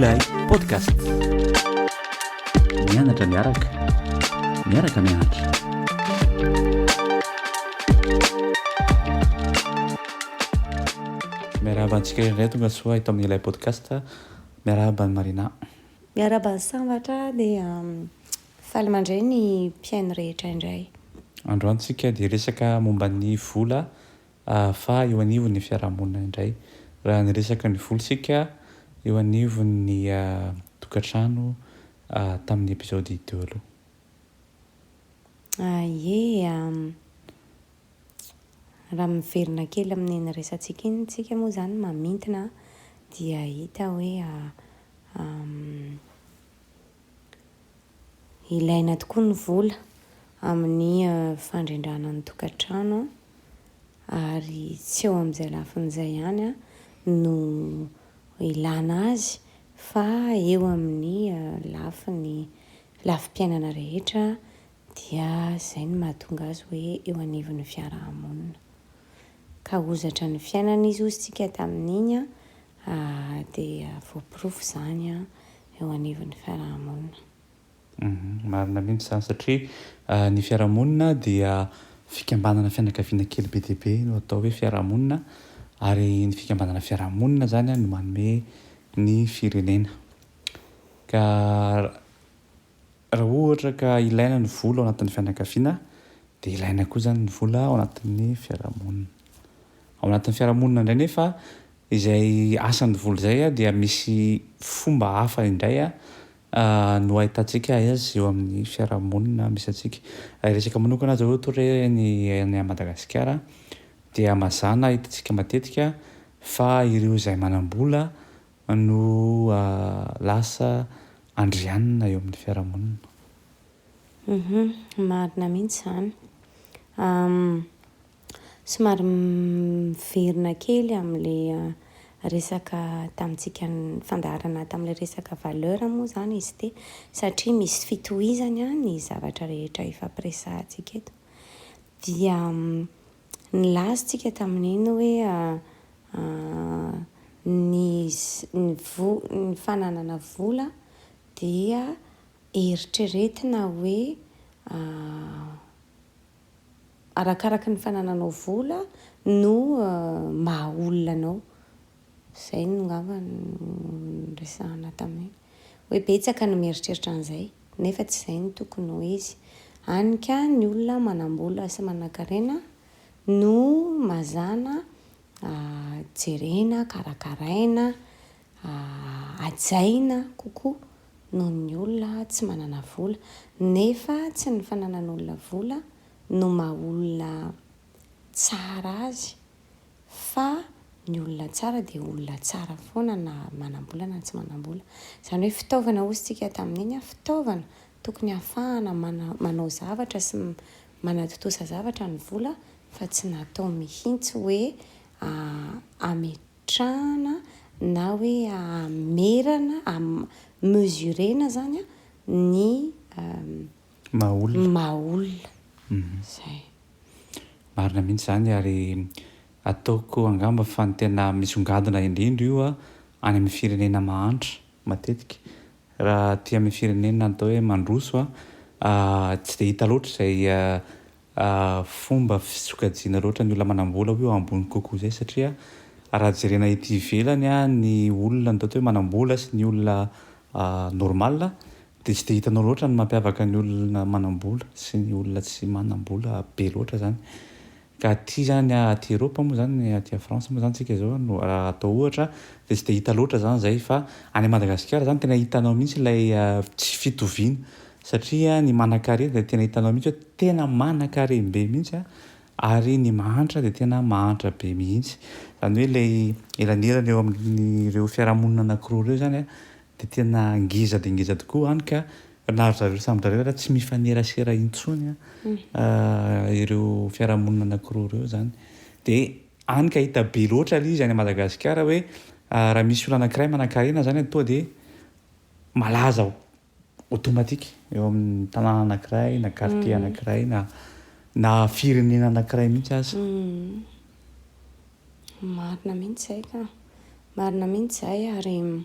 Ilay podcast. Mianatra miaraka mianatra. Miarahaba antsika indray tonga soa ito amin'ny Ilay podcast. Miarahaba ny Marina. Miarahaba ny Sambatra dia faly mandray ny mpiaino rehetra indray. Androantsika dia resaka momba ny vola fa eo anivo ny fiarahamonina indray. Raha ny resaka ny volosika eo anivo ny tokantrano tamin'ny episody teo aloha. Raha miverina kely amin'ny resantsika iny tsika moa zany mamintina dia hita hoe ilaina tokoa ny vola amin'ny fandrindrana ny tokantrano ary tsy eo amin'izay lafin'izay ihany no ilana azy fa eo amin'ny lafim-piainana rehetra dia izay no mahatonga azy hoe eo anivon'ny fiarahamonina. Ka hozatra ny fiainana izy tsika tamin'iny dia voaporofo izany eo anivon'ny fiarahamonina. Marina mihitsy izany satria ny fiarahamonina dia fikambanana fianakaviana kely be dia be no atao hoe fiarahamonina, ary ny fikambanana fiarahamonina zany no manome ny firenena. Ka raha ohatra ka ilaina ny vola ao anatin'ny fianakaviana dia ilaina koa zany ny vola ao anatin'ny fiarahamonina. Ao anatin'ny fiarahamonina indray nefa izay asan'ny vola izay dia misy fomba hafa indray no ahitantsika azy eo amin'ny fiarahamonina misy antsika. Resaka manokana zao ohatra hoe ny Madagasikara dia mazana hitantsika matetika fa ireo izay manam-bola no lasa andrianina eo amin'ny fiarahamonina. Marina mihitsy izany. Somary miverina kely amin'ilay resaka tamintsika fandaharana tamin'ilay resaka valeur moa zany izy ity, satria misy fitohizany ny zavatra rehetra ifampiresahantsika eto. Dia nilazontsika tamin'iny hoe ny fananana vola dia eritreretina hoe arakaraka ny fanananao vola no maha olona anao. Izay no ngamba ny resahana tamin'iny. Hoe betsaka no mieritreritra an'izay nefa tsy izay no tokony ho izy. Hanika ny olona manam-bola sy manan-karena no mazana jerena, karakaraina, hajaina kokoa noho ny olona tsy manana vola. Nefa tsy ny fananan'olona vola no maha olona tsara azy, fa ny olona tsara dia olona tsara foana na manam-bola na tsy manam-bola. Izany hoe fitaovana ozintsika tamin'iny, fitaovana tokony hahafahana manao zavatra sy manatotosa zavatra ny vola, fa tsy natao mihitsy hoe ametrahana na hoe amerana, mesurena zany ny maha-olona. Zay. Marina mihitsy izany, ary ataoko angamba fa ny tena misongadina indrindra io any amin'ny firenena mahantra matetika. Raha aty amin'ny firenena atao hoe mandroso tsy dia hita loatra izay fomba fisokajiana loatra ny olona manam-bola hoe eo ambony kokoa izay, satria raha jerena ety ivelany ny olona ny atao hoe manam-bola sy ny olona normal dia tsy dia hitanao loatra ny mampiavaka ny olona manam-bola sy ny olona tsy manam-bola be loatra zany. Ka aty zany aty Eropa moa zany, aty France moa zany tsika zao no raha atao ohatra dia tsy dia hita loatra zany izay, fa any Madagasikara zany tena hitanao mihitsy ilay tsy fitoviana, satria ny manan-kare dia tena hitanao mihitsy hoe tena manan-kare be mihitsy ary ny mahantra dia tena mahantra be mihitsy. Izany hoe ilay elanelana eo amin'ireo fiarahamonina anankiroa ireo zany dia tena ngeza dia ngeza tokoa any, ka na zareo samy zareo tsy mifanerasera intsony ireo fiarahamonina anankiroa ireo zany. Dia any ka hita be loatra ilay izy any Madagasikara hoe raha misy olona anankiray manan-karena zany tonga dia malaza automatique eo amin'ny tanàna anankiray na quartier anankiray na firenena anankiray mihitsy aza. Marina mihitsy izay ka. Marina mihitsy izay, ary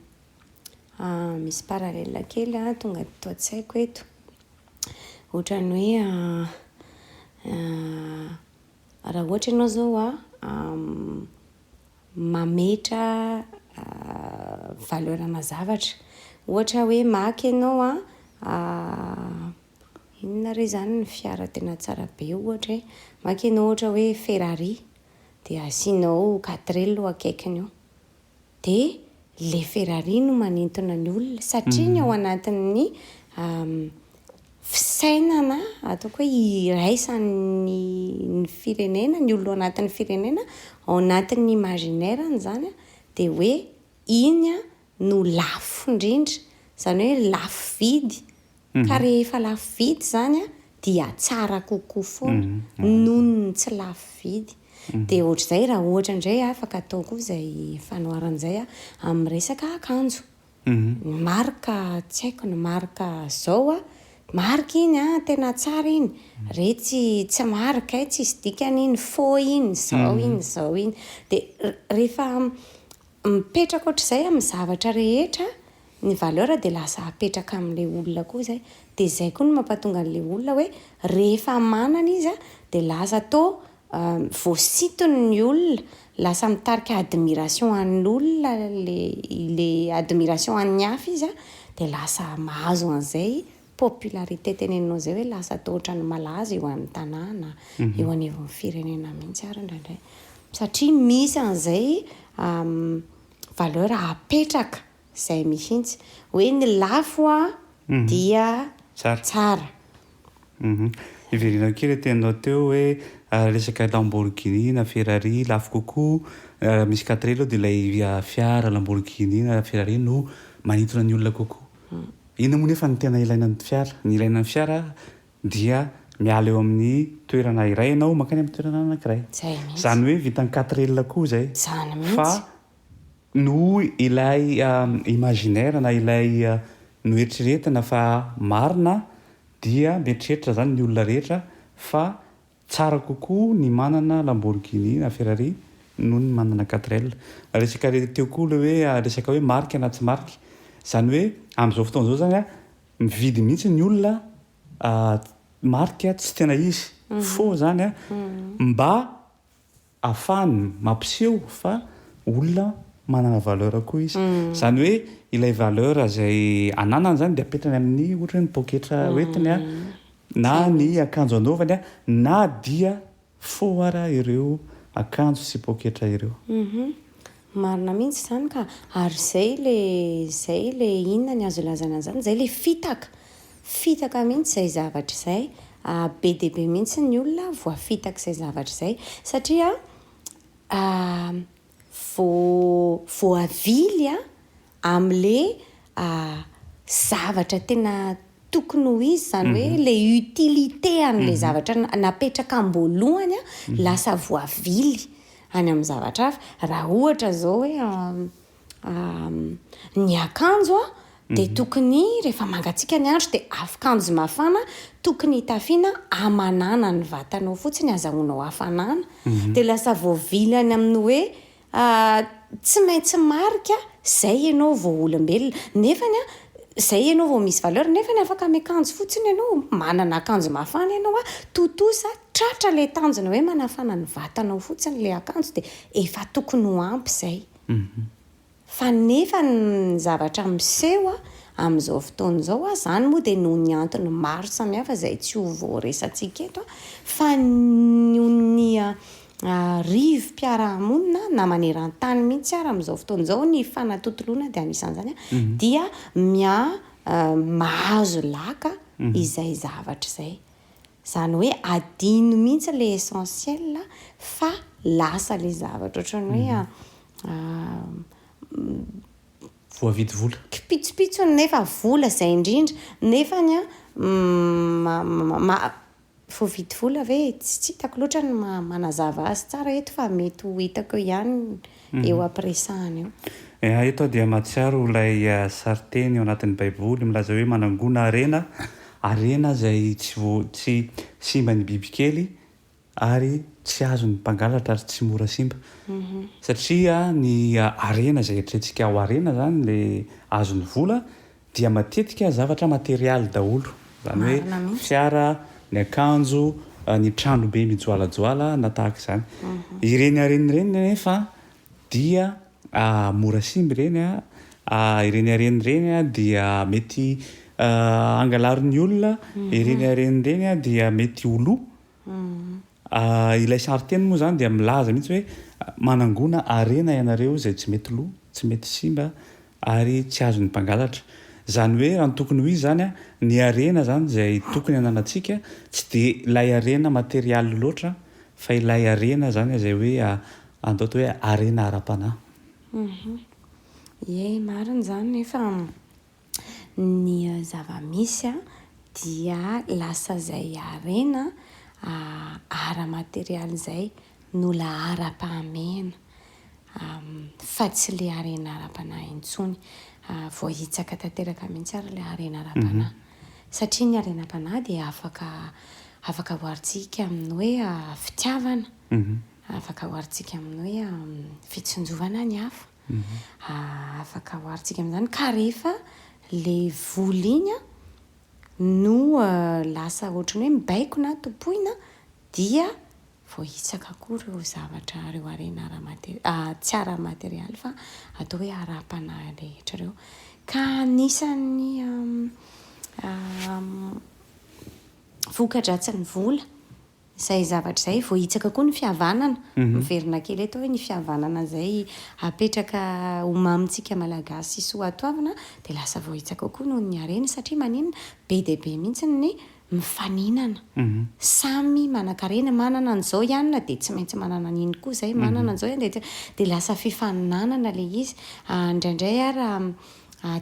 misy paralela kely tonga to an-tsaiko eto ohatran'ny hoe raha ohatra ianao zao mametra valeurana zavatra ohatra hoe maky ianao inona re zany ny fiara tena tsara be ohatra hoe maky ianao ohatra hoe Ferrari dia asianao 4L akaikiny eo dia le Ferrari no manintona ny olona satria ny ao anatin'ny fisainana ataoko hoe iraisan'ny firenena ny olona ao anatin'ny firenena ao anatin'ny imaginaireny zany dia hoe iny no lafo indrindra zany hoe lafo vidy ka rehefa lafo vidy zany dia tsara kokoa foana noho ny tsy lafo vidy dia ohatr'izay raha ohatra indray afaka atao koa izay fanoaran'izay amin'ny resaka akanjo marika tsy haiko ny marika zao marika iny tena tsara iny retsy tsy marika tsisy dikany iny faux iny zao iny dia rehefa mipetraka ohatr'izay amin'ny zavatra rehetra ny valeur dia lasa apetraka amin'ilay olona koa izay dia izay koa no mampatonga an'ilay olona hoe rehefa manana izy dia lasa tao voasitony ny olona lasa mitarika admiration an'olona le admiration an'ny hafa izy dia lasa mahazo an'izay popularité teneninao izay hoe lasa tao ohatrany malaza eo amin'ny tanàna eo anivon'ny firenena mihitsy ary indraindray satria misy an'izay valeur apetraka izay mihitsy hoe ny lafo dia tsara. Iverina kely tenao teo hoe resaka Lamborghini na Ferrari lafo kokoa misy 4L dia ilay fiara Lamborghini na Ferrari no manintona ny olona kokoa. Ina moa nefa ny tena ilaina ny fiara? Ny ilaina ny fiara dia miala eo amin'ny toerana iray ianao mankany amin'ny toerana anankiray. Zany hoe vitany 4L koa izay. Fa no ilay imaginaire na ilay no eritreretina fa marina dia mieritreritra zany ny olona rehetra fa tsara kokoa ny manana Lamborghini na Ferrari noho ny manana 4L. Resaka teo koa le hoe resaka hoe marika na tsy marika. Zany hoe amin'izao fotoana izao zany mividy mihitsy ny olona marika tsy tena izy faux zany mba ahafahany mampiseho fa olona manana valeur koa izy. Zany hoe ilay valeur izay ananany zany dia apetrany amin'ny ohatra ny poketra hoentiny na ny akanjo anaovany na dia faux ara ireo akanjo sy poketra ireo. Marina mihitsy zany ka ary zay le inona ny azo lazana zany zay le fitaka mihitsy izay zavatra izay be dia be mihitsy ny olona voafitaka izay zavatra izay satria voavily amin'le zavatra tena tokony ho izy zany hoe le utilité an'le zavatra napetraka amboalohany lasa voavily any amin'ny zavatra hafa raha ohatra zao hoe ny akanjo dia tokony rehefa mangatsiaka ny andro dia akanjo mafana tokony hitafiana hamanana ny vatanao fotsiny azahoanao hafanana dia lasa voavily any amin'ny hoe tsy maintsy marika zay ianao vao olombelona nefany zay ianao vao misy valeur nefany afaka miakanjo fotsiny ianao manana akanjo mafana ianao totosa tratra le tanjona hoe manafana ny vatanao fotsiny le akanjo dia efa tokony ho ampy izay fa nefa ny zavatra miseho amin'izao fotoana izao zany moa dia noho ny antony maro samihafa izay tsy ho voaresantsika eto fa ny rivo-piarahamonina na maneran-tany mihitsy ary amin'izao fotoana izao ny fanatontoloana dia anisan'izany dia mahazo laka izay zavatra izay zany hoe adino mihitsy le essentiel fa lasa le zavatra ohatrany hoe voavidy vola kipitsopitsony nefa vola izay indrindra nefany voavidy vola ve tsy hitako loatra ny manazava azy tsara eto fa mety ho hitako ihany eo ampiresahany eo. Eto dia mahatsiaro ilay sariteny eo anatin'ny baiboly milaza hoe manangona arena izay tsy simba ny bibikely ary tsy azony mpangalatra ary tsy mora simba satria ny arena zay etrentsika ao arena zany le azony vola dia matetika zavatra materialy daholo zany hoe fiara ny akanjo ny tranobe mijoalajoala na tahaka izany ireny arenireny nefa dia mora simby ireny ireny arenireny dia mety angalaron'ny olona ireny arenireny dia mety olo ilay sariteny moa zany dia milaza mihitsy hoe manangona arena ianareo zay tsy mety lo tsy mety simba ary tsy azon'ny mpangalatra zany hoe raha ny tokony ho izy zany ny arena zany zay tokony ananatsika tsy de ilay arena materialy loatra fa ilay arena zany zay hoe andaoto hoe arena ara-panahy mariny zany nefa ny zava-misy dia lasa zay arena ara-materialy zay no la ara-pahamehana fa tsy le arena ara-panahy intsony voahitsaka tanteraka mihitsy ary le arena ara-panahy satria ny arena ara-panahy dia afaka hoaritsika amin'ny hoe fitiavana afaka hoaritsika amin'ny hoe fitsinjovana ny hafa afaka hoaritsika amin'izany ka rehefa le vola iny no lasa ohatrany hoe mibaiko na topoina dia voahitsaka koa reo zavatra reo arena tsy ara-materialy fa atao hoe ara-panahy rehetra reo ka anisan'ny voka-dratsiny vola izay zavatra izay voahitsaka koa ny fihavanana miverina kely eto hoe ny fihavanana zay apetraka homamintsika malagasy sy ho atoavana dia lasa voahitsaka koa noho ny arena satria maninona be dia be mihitsy ny mifaninana samy manan-karena manana an'izao ihany na dia tsy maintsy manana an'iny koa zay manana an'izao ihany dia lasa fifaninanana le izy indraindray ary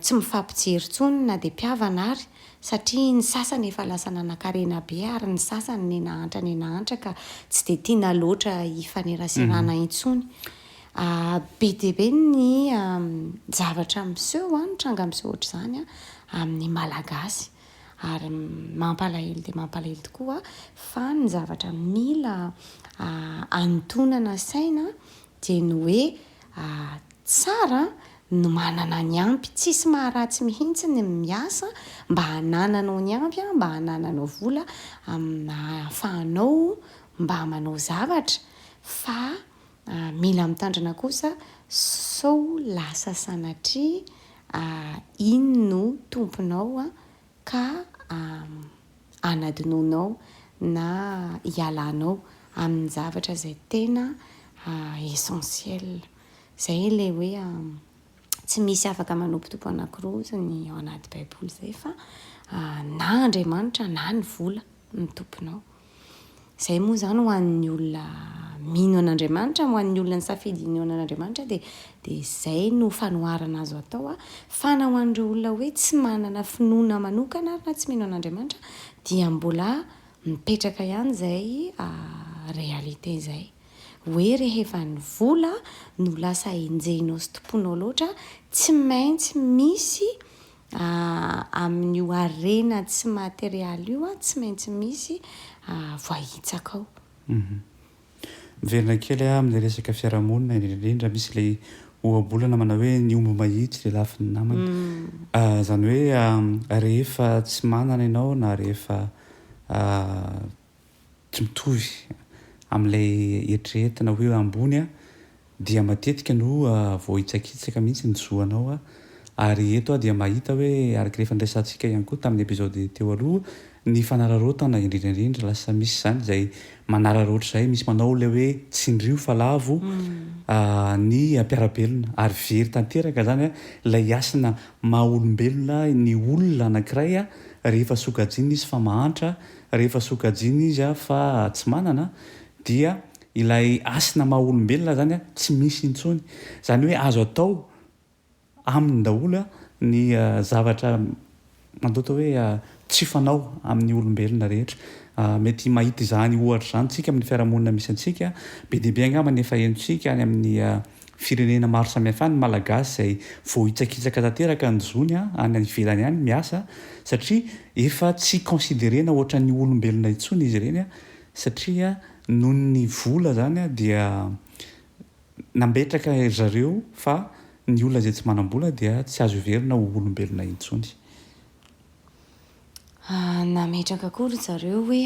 tsy mifampijery-tsony na dia mpihavana ary satria ny sasany efa lasa nanan-karena be ary ny sasany nenahantra ka tsy dia tiana loatra hifaneraserana intsony be dia be ny zavatra miseho ny tranga miseho ohatr' izany amin'ny malagasy ary mampalahelo dia mampalahelo tokoa fa ny zavatra mila antonana saina dia ny hoe tsara no manana ny ampy tsisy maharatsy mihitsy ny miasa mba hanananao ny ampy mba hanananao vola ahafahanao mba manao zavatra fa mila mitandrina kosa sao lasa sanatria iny no tomponao ka anadinonao na hialanao amin'ny zavatra zay tena essentiel zay le hoe tsy misy afaka manompotompo anankiroa ny ao anaty baiboly zay fa na Andriamanitra na ny vola ny tomponao zay moa zany ho an'ny olona mino an'Andriamanitra ho an'ny olona ny safidy ino an'Andriamanitra dia zay no fanoharana azo atao fa na ho an'ireo olona hoe tsy manana finoana manokana ary na tsy mino an'Andriamanitra dia mbola mipetraka ihany zay réalité zay hoe rehefa ny vola no lasa enjehinao sy tomponao loatra tsy maintsy misy amin'io arena tsy materialy io tsy maintsy misy voahitsaka ao miverina kely amin'ny resaka fiarahamonina indrindra misy ilay ohabolana manao hoe ny omby mahitsy le lafiny namana zany hoe rehefa tsy manana ianao na rehefa tsy mitovy amin'ilay eritreretina hoe ambony dia matetika no voahitsakitsaka mihitsy ny zoanao ary eto dia mahita hoe araka rehefa ndraisantsika ihany koa tamin'ny episody teo aloha ny fanararaotana indrindraindrindra lasa misy zany zay manararoatra zay misy manao le hoe tsindrio fa lavo ny ampiarabelona ary very tanteraka zany ilay asina maha-olombelona ny olona anankiray rehefa sokajina izy fa mahantra rehefa sokajina izy fa tsy manana dia ilay asina maha-olombelona zany tsy misy intsony zany hoe azo atao amin'ny daholo ny zavatra mandoto hoe tsy fanao amin'ny olombelona rehetra mety mahita izany ohatra zany tsika amin'ny fiarahamonina misy antsika be dia be angambany efa entsika any amin'ny firenena maro samihafa ny malagasy zay voahitsakitsaka tanteraka ny zony any ivelany any miasa satria efa tsy considerena ohatra ny olombelona intsony izy ireny satria noho ny vola zany a dia nambetraka zareo fa ny olona zay tsy manam-bola dia tsy azo iverina ho olombelona intsony. Nametraka akory zareo hoe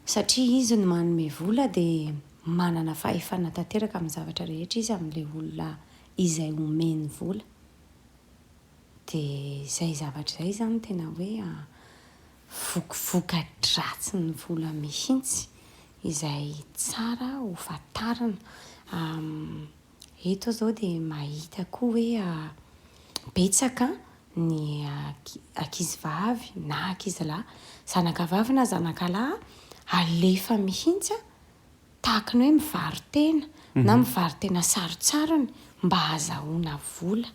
satria izy no manome vola dia manana fahefana tanteraka amin'ny zavatra rehetra izy amin'ilay olona izay omeny vola. Dia izay zavatra izay zany tena hoe voka-dratsy ny vola mihitsy izay tsara ho fatarana. Eto izao dia mahita koa hoe betsaka ny ankizivavy na ankizilahy, zanakavavy na zanakalahy alefa mihitsy tahaka ny hoe mivaritena na mivaritena sarotsarony mba hahazahoana vola.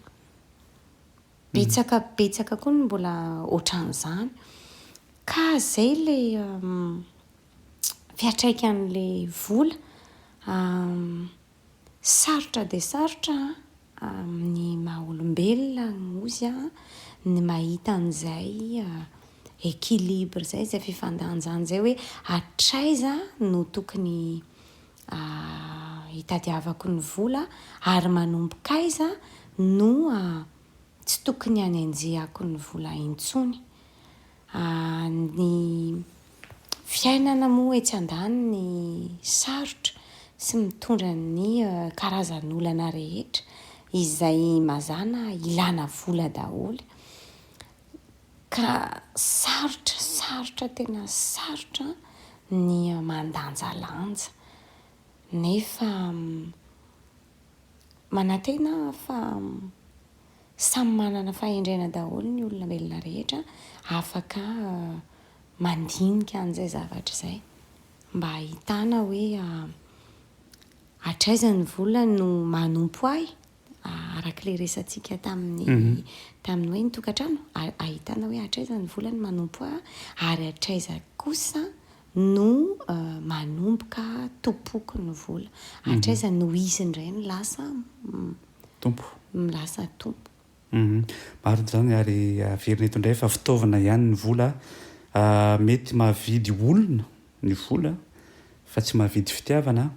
Betsaka koa ny mbola ohatran'izany. Ka izay ilay fiatraikan'ilay vola sarotra dia sarotra ny maha-olombelona ozy ny mahita an'izay équilibre izay fifandanjana izay hoe hatraiza no tokony hitadiavako ny vola ary manomboka aiza no tsy tokony hanenjehako ny vola intsony. Ny fiainana moa etsy andaniny sarotra sy mitondra ny karazan'olana rehetra izay mazana ilana vola daholo. Ka sarotra tena sarotra ny mandanjalanja. Nefa manantena fa samy manana fahendrena daholo ny olona belona rehetra afaka mandinika an'izay zavatra izay mba ahitana hoe hatraiza ny vola no manompo ahy arak'ilay resantsika tamin'ny hoe ny tokantrano, ahitana hoe hatraiza ny vola no manompo ahy ary hatraiza kosa no manomboka tompoko ny vola, hatraiza no izy indray no lasa tompo. Milasa tompo. Maro zany ary averina eto indray fa fitaovana ihany ny vola. Mety mahavidy olona ny vola fa tsy mahavidy fitiavana,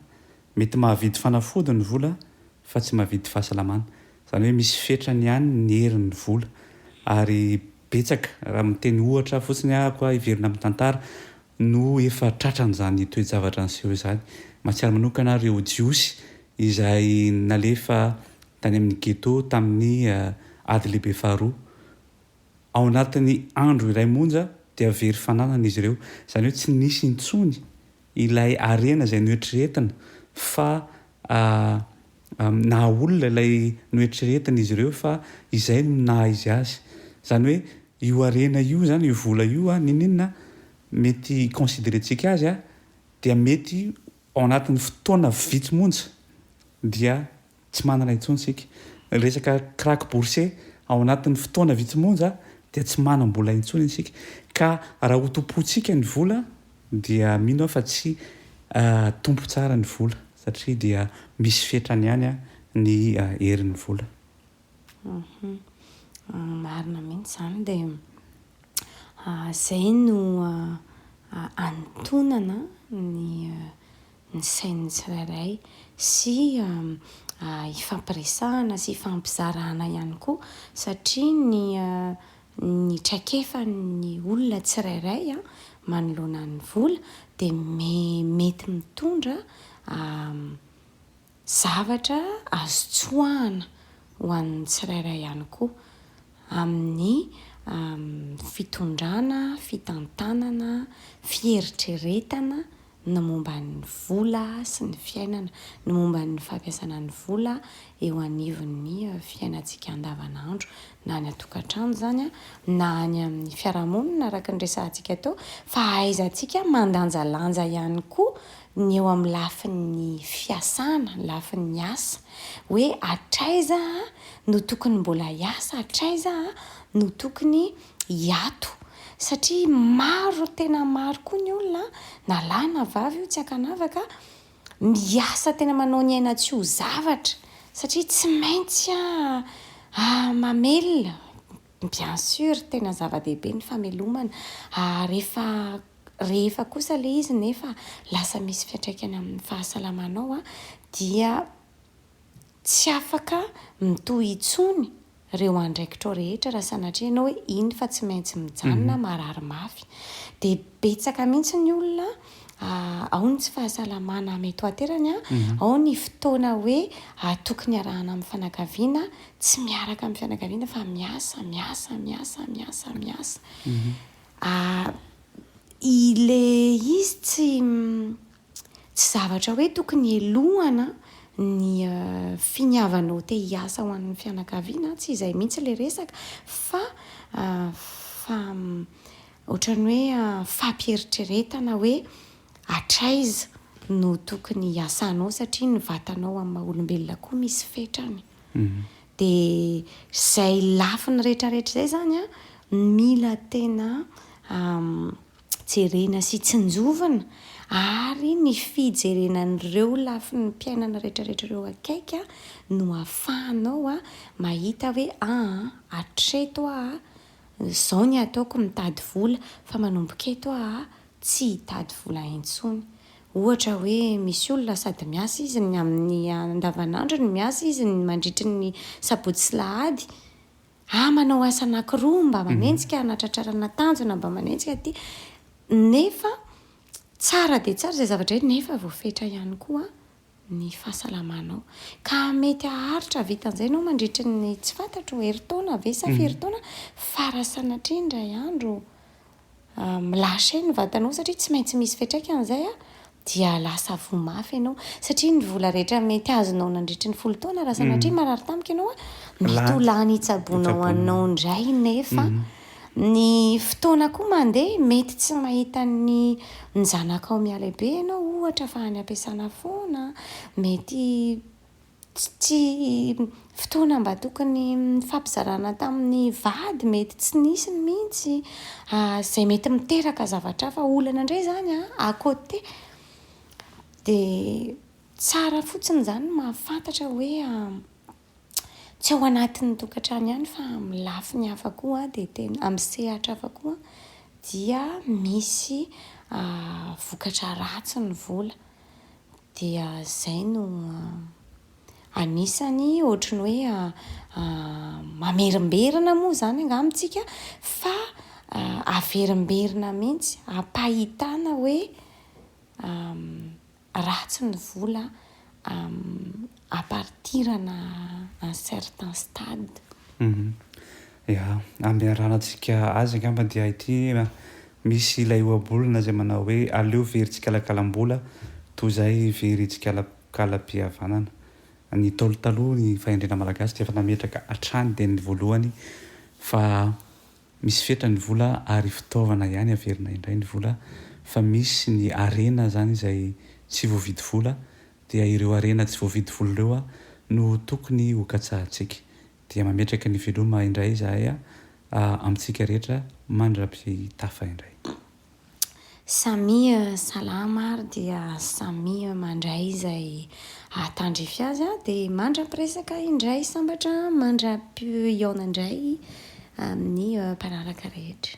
mety mahavidy fanafody ny vola fa tsy mahavidy fahasalamana. Zany hoe misy fetrany ihany ny herin'ny vola ary betsaka raha miteny ohatra fotsiny ahako iverina amin'ny tantara no efa tratran'izany toe-javatra niseho izany. Mahatsiaro manokana ireo jiosy izay nalefa tany amin'ny ghetto tamin'ny ady lehibe faharoa. Ao anatin'ny andro iray monja dia very fananana izy ireo. Izany hoe tsy nisy intsony ilay harena izay noeritreretina fa na olona ilay noeritreretina izy ireo fa izay no naha-izy azy. Izany hoe io harena io zany, io vola io ninona mety considérentsika azy dia mety ao anatin'ny fotoana vitsy monja dia tsy manana intsony isika. Resaka kraka boursier ao anatin'ny fotoana vitsy monja dia tsy manam-bola intsony isika. Ka raha ho tompontsika ny vola dia mino fa tsy tompo tsara ny vola satria dia misy fetrany ihany ny herin'ny vola. Marina mihitsy izany dia izay no antonana ny sain'ny tsirairay sy ifampiresahana sy ifampizarana ihany koa satria ny traikefan'ny olona tsirairay manoloana ny vola dia mety mitondra zavatra azo tsoahana ho an'ny tsirairay ihany koa amin'ny fitondrana, fitantanana, fieritreretana ny momba ny vola sy ny fiainana, ny momba ny fampiasana ny vola eo anivon'ny fiainantsika andavanandro na any an-tokantrano zany na any amin'ny fiarahamonina araka ny resantsika tao, fa ahaizantsika mandanjalanja ihany koa ny eo amin'ny lafin'ny fiasana, lafin'ny asa hoe hatraiza no tokony mbola hiasa, hatraiza no tokony hiato satria maro tena maro koa ny olona na lahy na vavy io tsy ankanavaka miasa tena manao ny aina tsy ho zavatra satria tsy maintsy mamelona. Bien sûr tena zava-dehibe ny famelomana rehefa rehefa kosa le izy nefa lasa misy fiatraikany amin'ny fahasalamanao dia tsy afaka mitohy intsony reo andraikitrao rehetra raha sanatria ianao hoe iny fa tsy maintsy mijanona marary mafy. Dia betsaka mihitsy ny olona ao ny tsy fahasalamana mety aterany ao ny fotoana hoe tokony arahana amin'ny fianakaviana tsy miaraka amin'ny fianakaviana fa miasa. Ile izy tsy zavatra hoe tokony elohana ny finiavanao te hiasa ho an'ny fianakaviana, tsy izay mihitsy le resaka fa ohatran'ny hoe fampieritrretana hoe atraiza no tokony hiasanao satria ny vatanao amin'ny maha-olombelona koa misy fetrany. Dia izay lafiny rehetrarehetra izay zany mila tena jerena sy tsinjovina ary ny fijerenan'ireo lafiny mpiainana rehetrarehetra ireo akaiky no ahafahanao mahita hoe hatreto izao ny ataoko mitady vola fa manomboka eto tsy hitady vola intsony. Ohatra hoe misy olona sady miasa izy ny amin'ny andavanandro ny miasa izy ny mandritry ny sabotsy sy lahady manao asa anankiroa mba manenjika anatratrarana tanjona mba manenjika aty nefa tsara dia tsara izay zavatra hoe nefa voafetra ihany koa ny fahasalamanao ka mety haharitra vitan'izay ianao mandritry ny tsy fantatro herintaona ve sa faherintaona fa raha sanatria indray andro milasa ny vatanao satria tsy maintsy misy fiatraikany izay dia lasa voamafy ianao satria ny vola rehetra mety azonao nandritry ny 10 taona raha sanatria marary tampoka ianao mety ho lany hitsabonao anao indray nefa ny fotoana koa mandeha mety tsy mahita ny zanakao mialabe ianao ohatra fa any ampiasana foana mety tsy fotoana mba tokony fampizarana tamin'ny vady mety tsy nisy mihitsy izay mety miteraka zavatra fa olana indray zany akote. Dia tsara fotsiny izany mahafantatra hoe tsy ao anatin'ny tokantrano ihany fa amin'ny lafiny hafa koa dia tena amin'ny sehatra hafa koa dia misy vokatra ratsy ny vola. Dia izay no anisany ohatran'ny hoe mamerimberina moa izany angamitsika fa averimberina mihitsy ampahitana hoe ratsy ny vola apartirana un certain stade. Amiaranantsika azy angamba dia ity misy ilay ohabolana izay manao hoe aleo very tsikalakalam-bola toy izay very tsikalalam-pihavanana. Ny taolo taloha ny fahendrena malagasy dia efa nametraka hatrany dia ny voalohany fa misy fetra ny vola ary fitaovana ihany averina indray ny vola fa misy ny arena zany izay tsy voavidy vola dia ireo arena tsy voavidy vola ireo no tokony hokatsahantsika. Dia mametraka ny veloma indray izahay amintsika rehetra mandra-pitafa indray. Samy salama ary dia samy mandray izay tandrefy azy dia mandra-piresaka indray sambatra mandra-piona indray amin'ny mpanaraka rehetra.